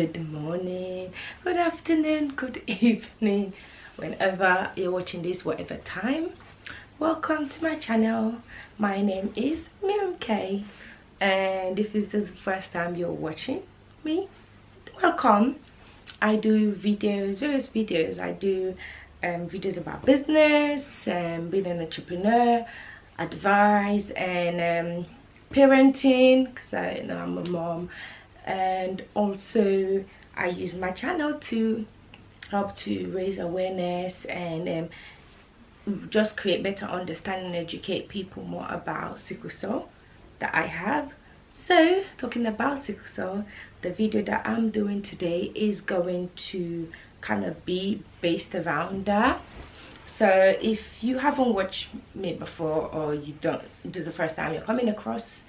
Good morning, good afternoon, good evening, whenever you're watching this, whatever time. Welcome to my channel. My name is Miriam, and if this is the first time you're watching me, welcome. I do videos, various videos. I do videos about business, being an entrepreneur, advice, and parenting, because I know I'm a mom. And also I use my channel to help to raise awareness and just create better understanding and educate people more about sickle cell that I have. So talking about sickle cell, the video that I'm doing today is going to kind of be based around that. So if you haven't watched me before, or you don't, this is the first time you're coming across,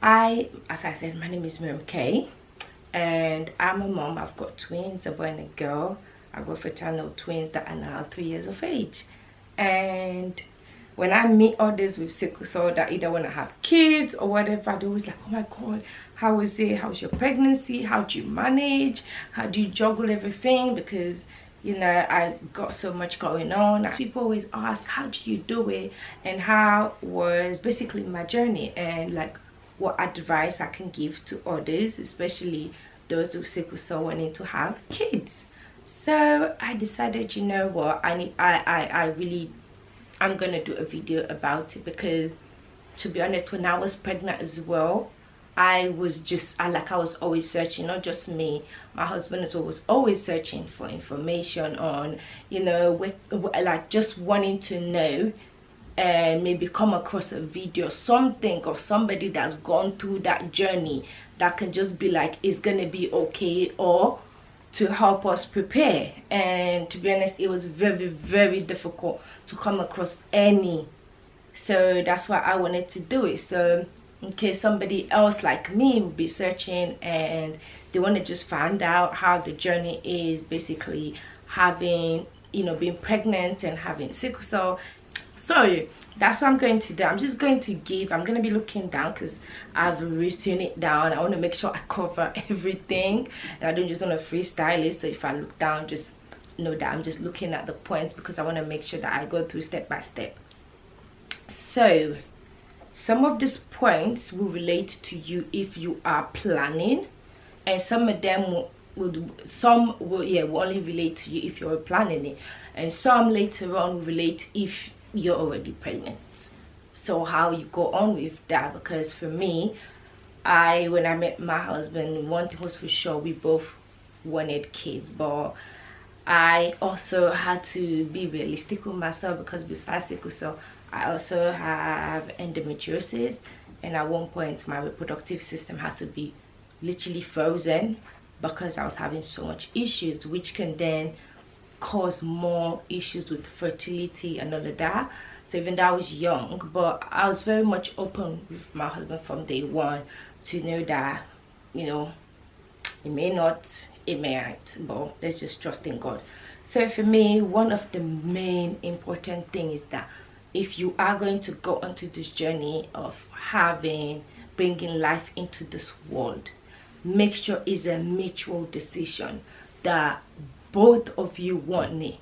as I said, my name is Miriam, and I'm a mom. I've got twins, a boy and a girl. I've got fraternal twins that are now 3 years of age. And when I meet others with sickle cell that either want to have kids or whatever, they're always like, oh my god, how is it? How's your pregnancy? How do you manage? How do you juggle everything? Because, you know, I got so much going on. People always ask, how do you do it? And how was basically my journey, and like what advice I can give to others, especially those with sickle cell wanting to have kids. So I decided, you know what, I'm gonna do a video about it, because to be honest, when I was pregnant as well, I was always searching. Not just me, my husband as well was always searching for information on, you know, like just wanting to know and maybe come across a video, something of somebody that's gone through that journey that can just be like, it's gonna be okay, or to help us prepare. And to be honest, it was very, very difficult to come across any. So that's why I wanted to do it. So in case somebody else like me would be searching and they want to just find out how the journey is, basically having, you know, being pregnant and having sickle cell. So that's what I'm going to do. I'm going to be looking down, because I've written it down. I want to make sure I cover everything, and I don't just want to freestyle it. So if I look down, just know that I'm just looking at the points, because I want to make sure that I go through step by step. So some of these points will relate to you if you are planning, and some of them will only relate to you if you're planning it, and some later on will relate if you're already pregnant. So how you go on with that, because for me, when I met my husband, one thing was for sure, we both wanted kids, but I also had to be realistic with myself, because besides sickle cell, I also have endometriosis, and at one point my reproductive system had to be literally frozen because I was having so much issues, which can then cause more issues with fertility and all of that. So even though I was young, but I was very much open with my husband from day one to know that, you know, it may not, it might, but let's just trust in God. So for me, one of the main important things is that if you are going to go onto this journey of bringing life into this world, make sure it's a mutual decision that both of you want it.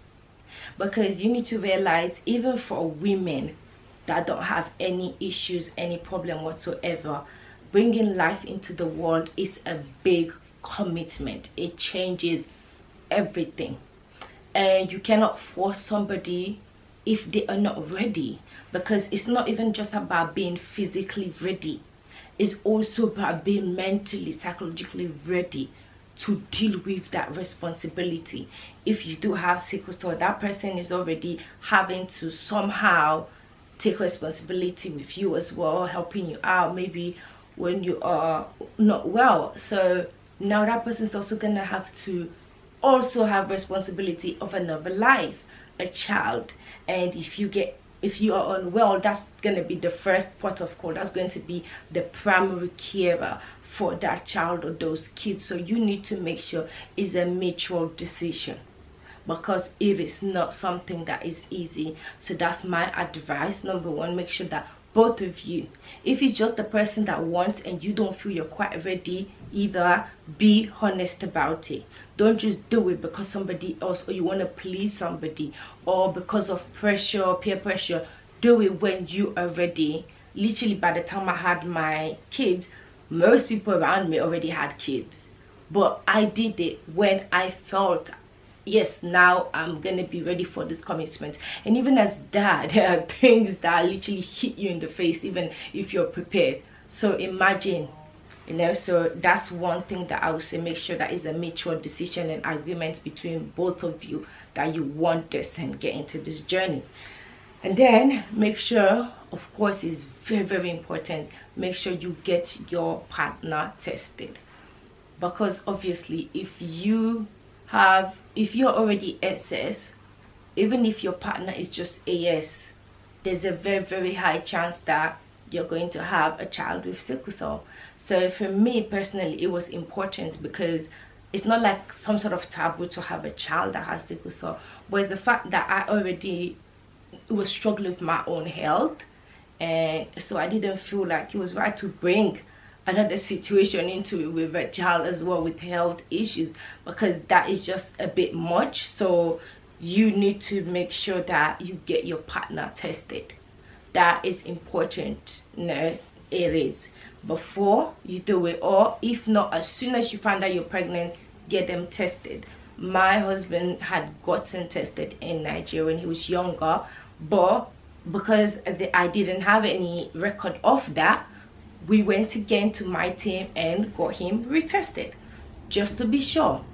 Because you need to realize, even for women that don't have any issues, any problem whatsoever, bringing life into the world is a big commitment. It changes everything, and you cannot force somebody if they are not ready, because it's not even just about being physically ready, it's also about being mentally, psychologically ready to deal with that responsibility. If you do have sickle cell, that person is already having to somehow take responsibility with you as well, helping you out maybe when you are not well. So now that person is also gonna have to also have responsibility of another life, a child. And if you are unwell, that's gonna be the first port of call. That's going to be the primary carer for that child or those kids. So you need to make sure it's a mutual decision, because it is not something that is easy. So that's my advice. Number one, make sure that both of you. If it's just the person that wants and you don't feel you're quite ready either, be honest about it. Don't just do it because somebody else, or you want to please somebody, or because of pressure, peer pressure. Do it when you are ready. Literally, by the time I had my kids, most people around me already had kids, but I did it when I felt, yes, now I'm gonna be ready for this commitment. And even as dad, there are things that literally hit you in the face even if you're prepared. So imagine, you know, so that's one thing that I would say, make sure that is a mutual decision and agreement between both of you that you want this and get into this journey. And then make sure, of course, it's very, very important, make sure you get your partner tested, because obviously if you're already SS, even if your partner is just AS, there's a very, very high chance that you're going to have a child with sickle cell. So for me personally, it was important because it's not like some sort of taboo to have a child that has sickle cell, but the fact that I already was struggling with my own health, and so I didn't feel like it was right to bring another situation into it with a child as well with health issues, because that is just a bit much. So you need to make sure that you get your partner tested. That is important. No, it is, before you do it, or if not, as soon as you find out you're pregnant, get them tested. My husband had gotten tested in Nigeria when he was younger, but because I didn't have any record of that, we went again to my team and got him retested just to be sure.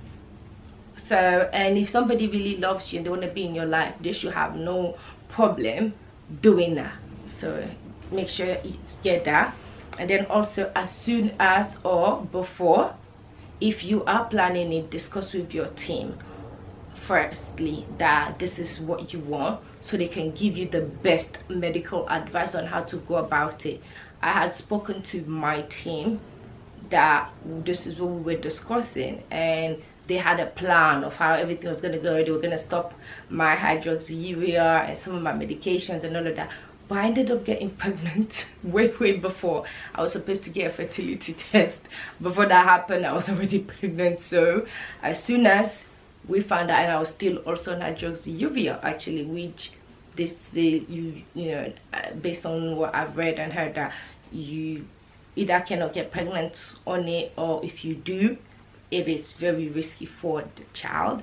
So, and if somebody really loves you and they want to be in your life, they should have no problem doing that. So make sure you get that. And then also, as soon as or before, if you are planning it, discuss with your team firstly that this is what you want, so they can give you the best medical advice on how to go about it. I had spoken to my team that this is what we were discussing, and they had a plan of how everything was going to go. They were going to stop my hydroxyurea and some of my medications and all of that. But I ended up getting pregnant way before I was supposed to get a fertility test. Before that happened, I was already pregnant. So as soon as we found out, and I was still also on hydroxyurea actually, which they say you know, based on what I've read and heard, that you either cannot get pregnant on it, or if you do, it is very risky for the child.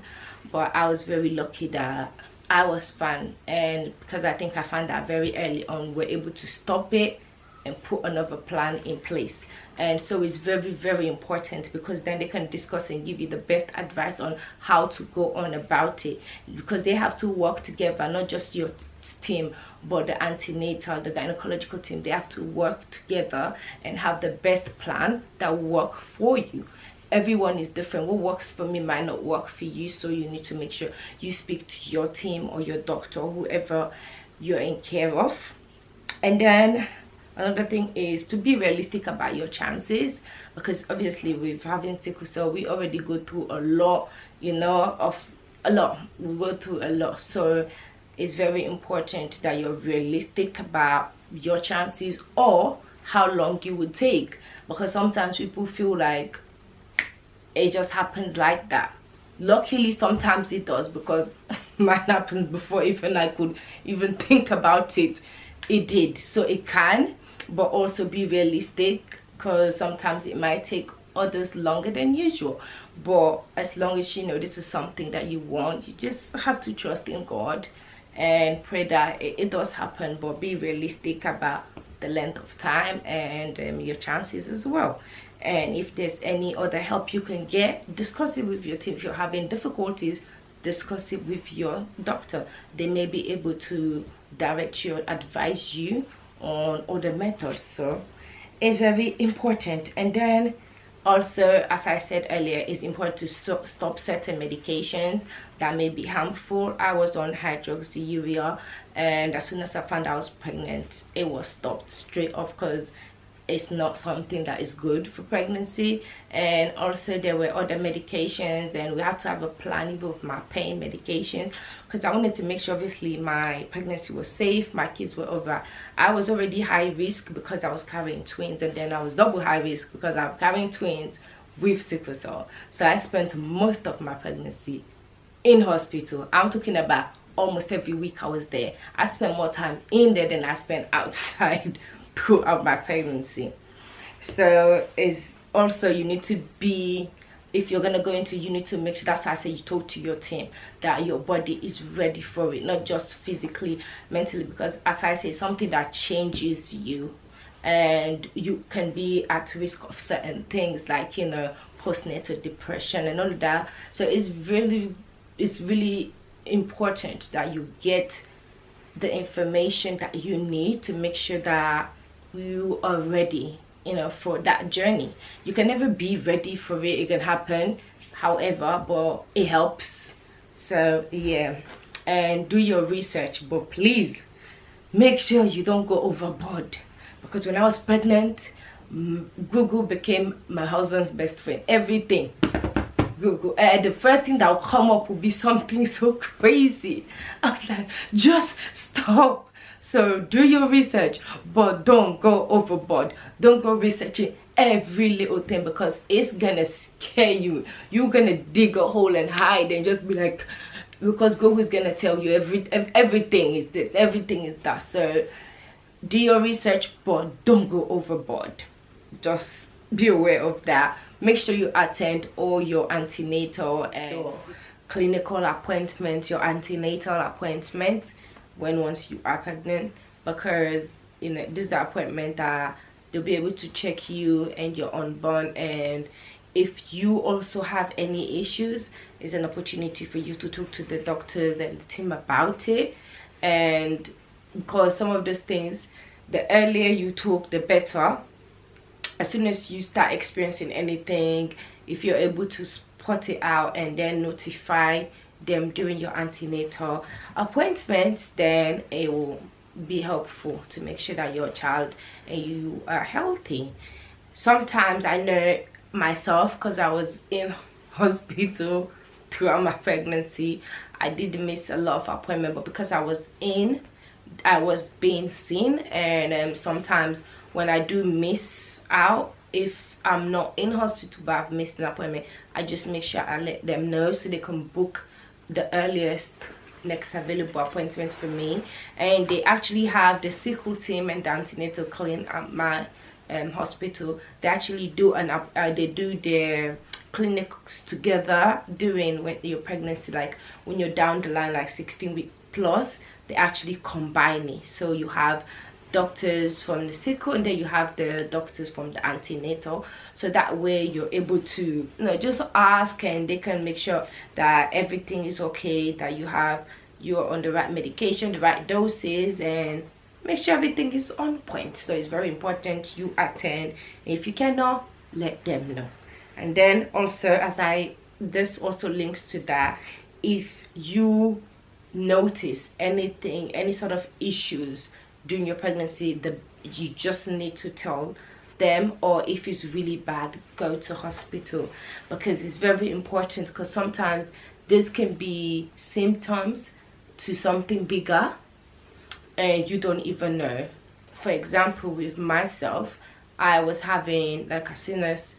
But I was very lucky that I was fine, and because I think I found that very early on, we're able to stop it and put another plan in place. And so it's very, very important, because then they can discuss and give you the best advice on how to go on about it, because they have to work together, not just your team but the antenatal, the gynecological team. They have to work together and have the best plan that will work for you. Everyone is different. What works for me might not work for you, so you need to make sure you speak to your team or your doctor, whoever you're in care of. And then another thing is to be realistic about your chances, because obviously with having sickle cell, we already go through a lot, you know, we go through a lot. So it's very important that you're realistic about your chances, or how long you would take, because sometimes people feel like it just happens like that. Luckily sometimes it does, because mine happens before even I could even think about it. It did. So it can, but also be realistic, because sometimes it might take others longer than usual. But as long as you know this is something that you want, you just have to trust in God and pray that it does happen. But be realistic about the length of time and your chances as well. And if there's any other help you can get, discuss it with your team. If you're having difficulties, discuss it with your doctor. They may be able to direct you, advise you on other methods. So it's very important. And then also, as I said earlier, it's important to stop certain medications that may be harmful. I was on hydroxyurea, and as soon as I found out I was pregnant, it was stopped straight off, because it's not something that is good for pregnancy. And also there were other medications, and we had to have a plan even with my pain medications, because I wanted to make sure obviously my pregnancy was safe, my kids were over. I was already high risk because I was carrying twins, and then I was double high risk because I'm carrying twins with sickle cell. So I spent most of my pregnancy in hospital. I'm talking about almost every week I was there. I spent more time in there than I spent outside throughout my pregnancy. So it's also, you need to be, if you're gonna go into, you need to make sure, that's why I say you talk to your team, that your body is ready for it, not just physically, mentally, because as I say, something that changes you, and you can be at risk of certain things like, you know, postnatal depression and all of that. So it's really important that you get the information that you need to make sure that you are ready, you know, for that journey. You can never be ready for it. It can happen, however, but it helps. So yeah, and do your research, but please make sure you don't go overboard, because when I was pregnant, Google became my husband's best friend. Everything Google, the first thing that will come up will be something so crazy. I was like, just stop. So do your research, but don't go overboard. Don't go researching every little thing, because it's gonna scare you. You're gonna dig a hole and hide and just be like, because Google is gonna tell you everything is this, everything is that. So do your research, but don't go overboard. Just be aware of that. Make sure you attend all your antenatal and clinical appointments, your antenatal appointments once you are pregnant, because you know this is the appointment that they'll be able to check you and your unborn, and if you also have any issues, it's an opportunity for you to talk to the doctors and the team about it. And because some of those things, the earlier you talk, the better. As soon as you start experiencing anything, if you're able to spot it out and then notify them during your antenatal appointments, then it will be helpful to make sure that your child and you are healthy. Sometimes I know myself, because I was in hospital throughout my pregnancy, I did miss a lot of appointments, but because I was being seen, and sometimes when I do miss out, if I'm not in hospital but I've missed an appointment, I just make sure I let them know so they can book the earliest next available appointment for me. And they actually have the sickle team and the antenatal clinic at my hospital. They actually do they do their clinics together during when your pregnancy, like when you're down the line, like 16-week plus, they actually combine it. So you have doctors from the sickle, and then you have the doctors from the antenatal, so that way you're able to, you know, just ask and they can make sure that everything is okay, that you're on the right medication, the right doses, and make sure everything is on point. So it's very important you attend. If you cannot, let them know. And then also, this also links to that, if you notice anything, any sort of issues during your pregnancy, you just need to tell them, or if it's really bad, go to hospital, because it's very important, because sometimes this can be symptoms to something bigger and you don't even know. For example, with myself, I was having, like, as soon as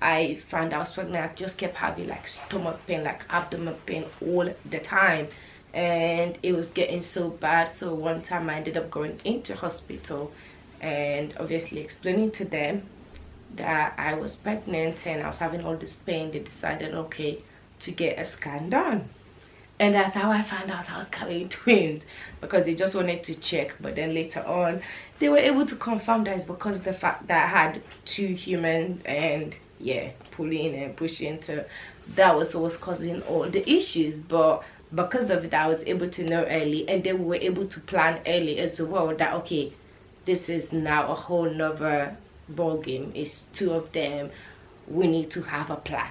I found out I was pregnant, I just kept having like stomach pain, like abdomen pain all the time, and it was getting so bad. So one time I ended up going into hospital and obviously explaining to them that I was pregnant and I was having all this pain. They decided, okay, to get a scan done, and that's how I found out I was carrying twins, because they just wanted to check. But then later on they were able to confirm that it's because of the fact that I had two humans, and yeah, pulling and pushing, so that was what was causing all the issues. But because of it, I was able to know early, and then we were able to plan early as well, that okay, this is now a whole nother ball game. It's two of them, we need to have a plan.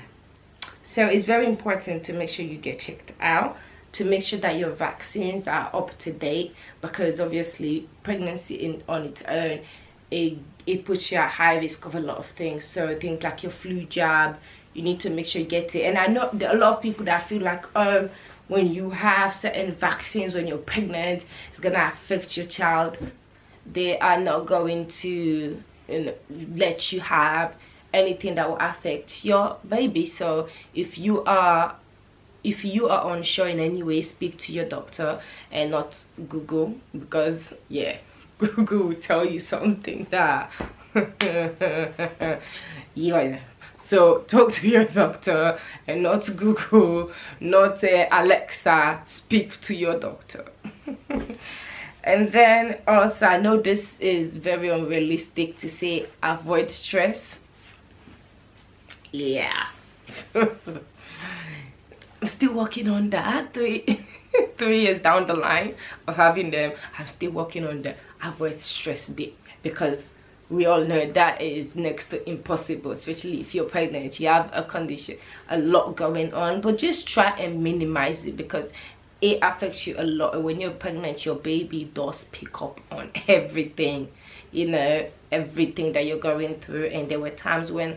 So it's very important to make sure you get checked out, to make sure that your vaccines are up to date, because obviously pregnancy on its own it puts you at high risk of a lot of things. So things like your flu jab, you need to make sure you get it. And I know there are a lot of people that feel like, oh, when you have certain vaccines when you're pregnant, it's gonna affect your child. They are not going to, you know, let you have anything that will affect your baby. So if you are unsure in any way, speak to your doctor and not Google, because yeah, Google will tell you something that yeah. So talk to your doctor and not Google, not Alexa. Speak to your doctor. And then also, I know this is very unrealistic to say avoid stress. Yeah. I'm still working on that. 3 years down the line of having them, I'm still working on the avoid stress bit, because we all know that is next to impossible, especially if you're pregnant, you have a condition, a lot going on. But just try and minimize it, because it affects you a lot. And when you're pregnant, your baby does pick up on everything, you know, everything that you're going through. And there were times when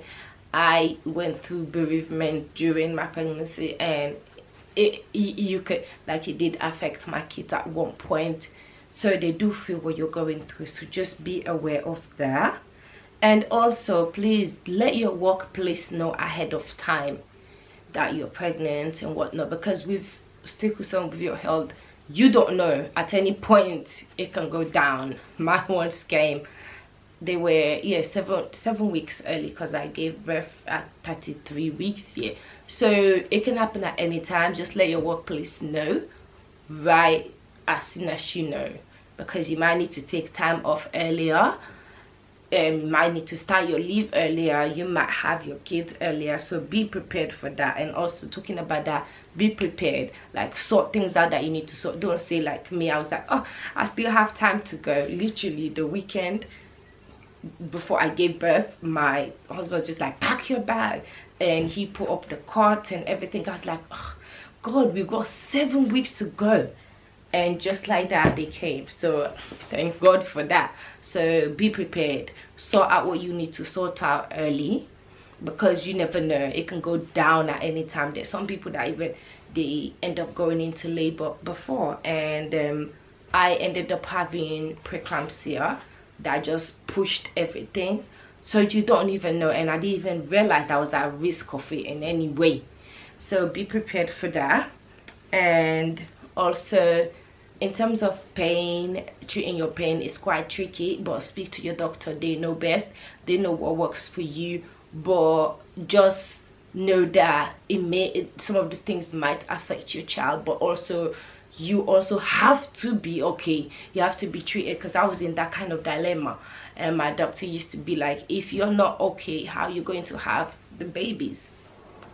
I went through bereavement during my pregnancy, and it did affect my kids at one point. So they do feel what you're going through, so just be aware of that. And also, please let your workplace know ahead of time that you're pregnant and whatnot, because with sickle cell, with your health, you don't know, at any point it can go down. My once came, they were, yeah, seven weeks early, because I gave birth at 33 weeks. Yeah, so it can happen at any time. Just let your workplace know right as soon as you know, because you might need to take time off earlier, you might need to start your leave earlier, you might have your kids earlier. So be prepared for that. And also, talking about that, be prepared, like sort things out that you need to sort. Don't say like me, I was like, oh, I still have time to go. Literally the weekend before I gave birth, my husband was just like, pack your bag, and he put up the cot and everything. I was like, oh God, we've got 7 weeks to go. And just like that, they came. So thank God for that. So be prepared, sort out what you need to sort out early, because you never know, it can go down at any time. There's some people that even they end up going into labor before, and I ended up having preeclampsia that just pushed everything. So you don't even know, and I didn't even realize I was at risk of it in any way. So be prepared for that. And also, in terms of pain, treating your pain is quite tricky, but speak to your doctor. They know best, they know what works for you. But just know that some of the things might affect your child, but also you also have to be okay. You have to be treated, because I was in that kind of dilemma, and my doctor used to be like, if you're not okay, how are you going to have the babies?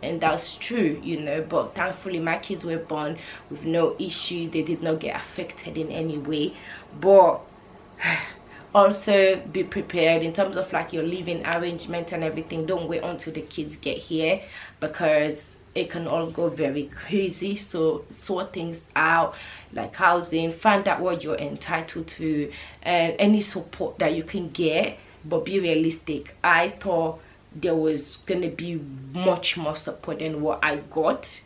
And that's true, you know. But thankfully my kids were born with no issue. They did not get affected in any way. But also be prepared in terms of like your living arrangement and everything. Don't wait until the kids get here, because it can all go very crazy. So sort things out, like housing, find out what you're entitled to, and any support that you can get. But be realistic. I thought there was gonna be much more support than what I got,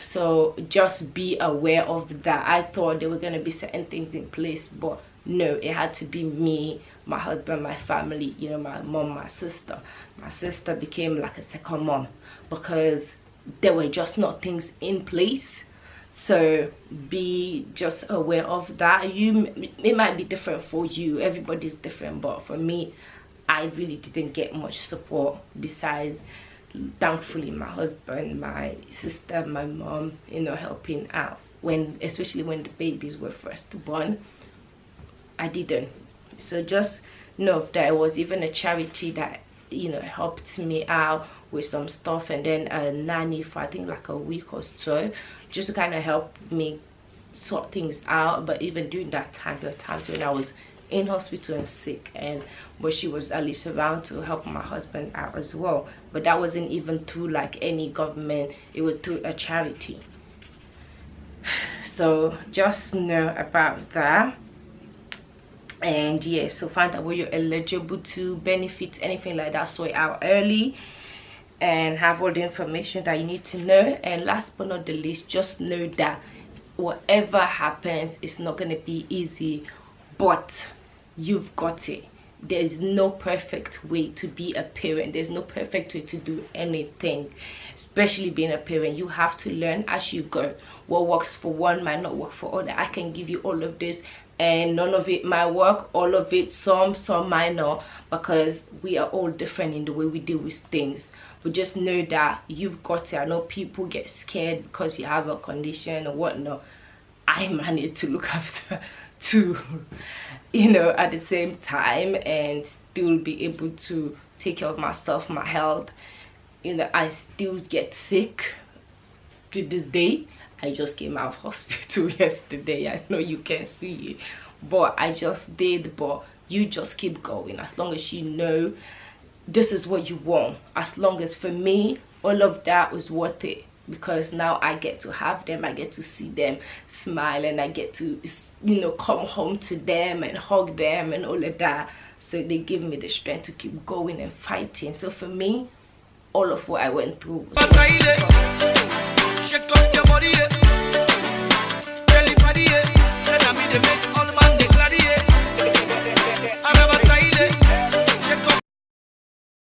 so just be aware of that. I thought there were gonna be certain things in place, but no, it had to be me, my husband, my family, you know, my mom, my sister. My sister became like a second mom, because there were just not things in place. So be just aware of that. It might be different for you, everybody's different, but for me, I really didn't get much support besides, thankfully, my husband, my sister, my mom, you know, helping out, especially when the babies were first born. I didn't. So just know that it was even a charity that, you know, helped me out with some stuff, and then a nanny for I think like a week or so, just to kind of help me sort things out. But even during that time, there were times when I was in hospital and sick, but she was at least around to help my husband out as well. But that wasn't even through like any government, it was through a charity. So just know about that. And yeah, so find out what you're eligible to, benefits, anything like that, sort it out early and have all the information that you need to know. And last but not the least, just know that whatever happens, it's not going to be easy, but you've got it. There's no perfect way to be a parent. There's no perfect way to do anything, especially being a parent. You have to learn as you go. What works for one might not work for other. I can give you all of this and none of it might work. All of it, some might not, because we are all different in the way we deal with things. But just know that you've got it. I know people get scared because you have a condition or whatnot. I managed to look after two, you know, at the same time, and still be able to take care of myself, my health. You know, I still get sick to this day. I just came out of hospital yesterday. I know you can see it, but I just did. But you just keep going as long as you know this is what you want. As long as, for me, all of that was worth it, because now I get to have them, I get to see them smile, and I get to, you know, come home to them and hug them and all of that. So they give me the strength to keep going and fighting. So for me, all of what I went through was worth it.